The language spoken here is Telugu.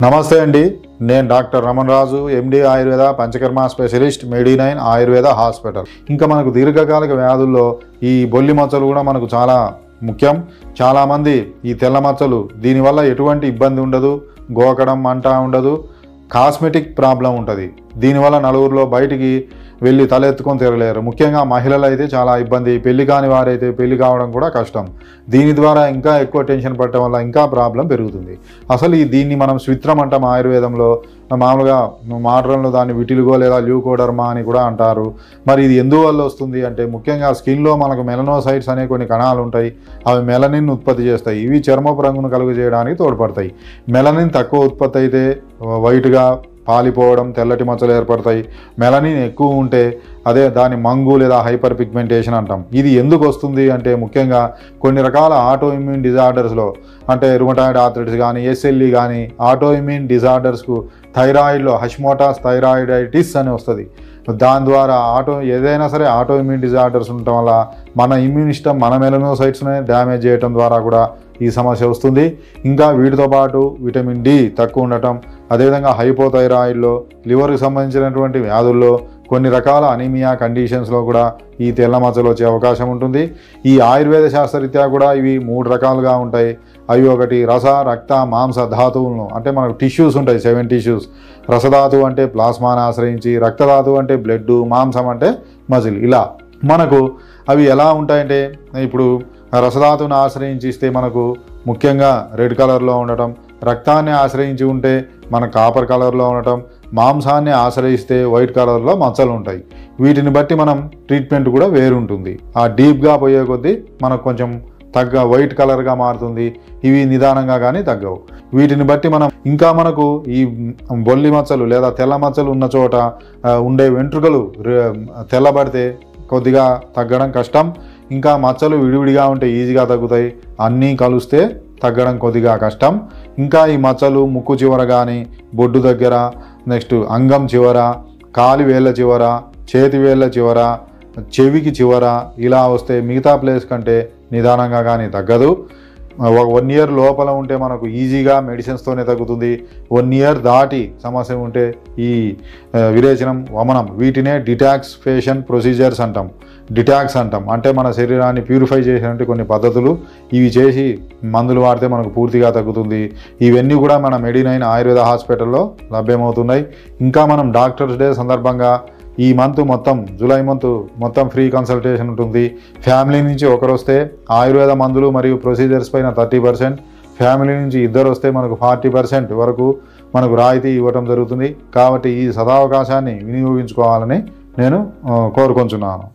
నమస్తే అండి, నేను డాక్టర్ రమణ రాజు, ఎండి ఆయుర్వేద పంచకర్మ స్పెషలిస్ట్, మెడి9 ఆయుర్వేద హాస్పిటల్. ఇంకా మనకు దీర్ఘకాలిక వ్యాధుల్లో ఈ బొల్లి మచ్చలు కూడా మనకు చాలా ముఖ్యం. చాలామంది ఈ తెల్ల మచ్చలు దీనివల్ల ఎటువంటి ఇబ్బంది ఉండదు, గోకడం మంట ఉండదు, కాస్మెటిక్ ప్రాబ్లం ఉంటుంది. దీనివల్ల నలుగురిలో బయటికి వెళ్ళి తలెత్తుకొని తిరగలేరు. ముఖ్యంగా మహిళలు అయితే చాలా ఇబ్బంది, పెళ్లి కాని వారైతే పెళ్లి కావడం కూడా కష్టం. దీని ద్వారా ఇంకా ఎక్కువ టెన్షన్ పడటం వల్ల ఇంకా ప్రాబ్లం పెరుగుతుంది. అసలు దీన్ని మనం స్విత్రం అంటాం ఆయుర్వేదంలో. మామూలుగా మోడర్న్లో దాన్ని విటిలిగో లేదా ల్యూకోడర్మా అని కూడా అంటారు. మరి ఇది ఎందువల్ల వస్తుంది అంటే ముఖ్యంగా స్కిన్లో మనకు మెలనోసైట్స్ అనే కొన్ని కణాలు ఉంటాయి. అవి మెలనిన్ ఉత్పత్తి చేస్తాయి. ఇవి చర్మపు రంగును కలుగు చేయడానికి తోడ్పడతాయి. మెలనిన్ తక్కువ ఉత్పత్తి అయితే వైట్గా పాలిపోవడం, తెల్లటి మచ్చలు ఏర్పడతాయి. మెలనిన్ ఎక్కువ ఉంటే అదే దాని మంగు లేదా హైపర్ పిగ్మెంటేషన్ అంటాం. ఇది ఎందుకు వస్తుంది అంటే ముఖ్యంగా కొన్ని రకాల ఆటో ఇమ్యూన్ డిజార్డర్స్లో, అంటే రుమటాయిడ్ ఆర్థరైటిస్ కానీ, ఎస్ఎల్ఈ కానీ, ఆటో ఇమ్యూన్ డిజార్డర్స్కు థైరాయిడ్లో హష్మోటాస్ థైరాయిడైటిస్ అని వస్తుంది. దాని ద్వారా ఏదైనా సరే ఆటో ఇమ్యూన్ డిజార్డర్స్ ఉండటం వల్ల మన ఇమ్యూన్ సిస్టమ్ మన మెలనోసైట్స్ని డ్యామేజ్ చేయడం ద్వారా కూడా ఈ సమస్య వస్తుంది. ఇంకా వీటితో పాటు విటమిన్ డి తక్కువ ఉండటం, అదేవిధంగా హైపోథైరాయిడ్లో, లివర్కి సంబంధించినటువంటి వ్యాధుల్లో, కొన్ని రకాల అనీమియా కండిషన్స్లో కూడా ఈ తెల్ల మచ్చలు వచ్చే అవకాశం ఉంటుంది. ఈ ఆయుర్వేద శాస్త్రరీత్యా కూడా ఇవి 3 రకాలుగా ఉంటాయి. అవి ఒకటి రస, రక్త, మాంస ధాతువులను, అంటే మనకు టిష్యూస్ ఉంటాయి, 7 టిష్యూస్. రసధాతువు అంటే ప్లాస్మాను ఆశ్రయించి, రక్తధాతువు అంటే బ్లడ్, మాంసం అంటే మజిల్. ఇలా మనకు అవి ఎలా ఉంటాయంటే, ఇప్పుడు రసధాతువుని ఆశ్రయించి ఇస్తే మనకు ముఖ్యంగా రెడ్ కలర్లో ఉండటం, రక్తాన్ని ఆశ్రయించి ఉంటే మన కాపర్ కలర్లో ఉండటం, మాంసాన్ని ఆశ్రయిస్తే వైట్ కలర్లో మచ్చలు ఉంటాయి. వీటిని బట్టి మనం ట్రీట్మెంట్ కూడా వేరుంటుంది. ఆ డీప్గా పోయే కొద్దీ మనకు కొంచెం వైట్ కలర్గా మారుతుంది. ఇవి నిదానంగా కానీ తగ్గవు. వీటిని బట్టి మనం ఇంకా మనకు ఈ బొల్లి మచ్చలు లేదా తెల్ల మచ్చలు ఉన్న చోట ఉండే వెంట్రుకలు తెల్లబడితే కొద్దిగా తగ్గడం కష్టం. ఇంకా మచ్చలు విడివిడిగా ఉంటే ఈజీగా తగ్గుతాయి. అన్నీ కలిస్తే తగ్గడం కొద్దిగా కష్టం. ఇంకా ఈ మచ్చలు ముక్కు చివర కానీ, బొడ్డు దగ్గర, నెక్స్ట్ అంగం చివర, కాలి వేళ్ళ చివర, చేతి వేళ్ళ చివర, చెవికి చివర ఇలా వస్తే మిగతా ప్లేస్ కంటే నిదానంగా కానీ తగ్గదు. 1 ఇయర్ లోపల ఉంటే మనకు ఈజీగా మెడిసిన్స్తోనే తగ్గుతుంది. 1 ఇయర్ దాటి సమస్య ఉంటే ఈ విరేచనం, వమనం, వీటినే డిటాక్సిఫికేషన్ ప్రొసీజర్స్ అంటాం. డిటాక్స్ అంటాం అంటే మన శరీరాన్ని ప్యూరిఫై చేసినట్టు కొన్ని పద్ధతులు. ఇవి చేసి మందులు వాడితే మనకు పూర్తిగా తగ్గుతుంది. ఇవన్నీ కూడా మన మెడి9 ఆయుర్వేద హాస్పిటల్లో లభ్యమవుతున్నాయి. ఇంకా మనం డాక్టర్స్ డే సందర్భంగా ఈ మంత్ మొత్తం, జూలై మంత్ మొత్తం ఫ్రీ కన్సల్టేషన్ ఉంటుంది. ఫ్యామిలీ నుంచి ఒకరు వస్తే ఆయుర్వేద మందులు మరియు ప్రొసీజర్స్ పైన 30%, ఫ్యామిలీ నుంచి 2 వస్తే మనకు 40% వరకు మనకు రాయితీ ఇవ్వటం జరుగుతుంది. కాబట్టి ఈ సదావకాశాన్ని వినియోగించుకోవాలని నేను కోరుకుంటున్నాను.